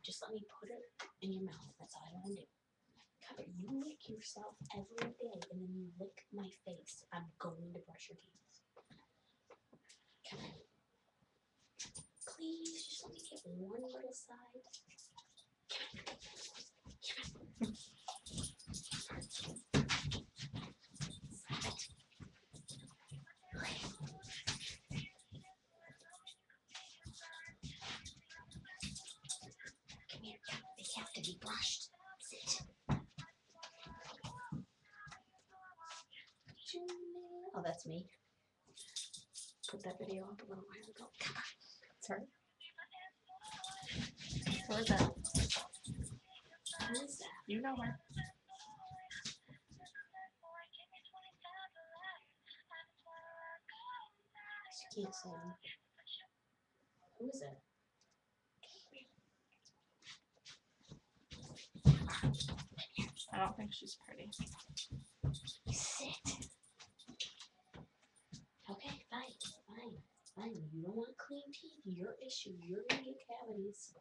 Just let me put it in your mouth. That's all I want to do. Come here. You lick yourself every day, and then you lick my face. I'm going to brush your teeth. Come on. Please, just let me get one little side. Come here. They have to be brushed. Sit. Oh, that's me. Put that video up a little while ago. Come on. Sorry. Who is that? Who is that? You know her. She can't sing. Who is it? I don't think she's pretty. Sit. Okay, fine. You don't want clean teeth. Your issue. You're gonna get cavities.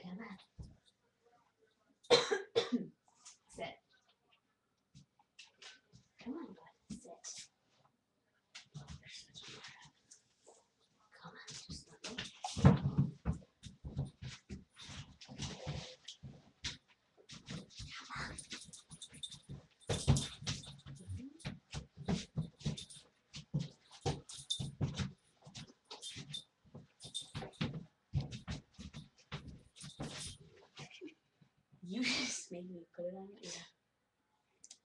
Come on. Sit. Come on, bud. Sit. Come on, just let me. You just made me put it on your ear.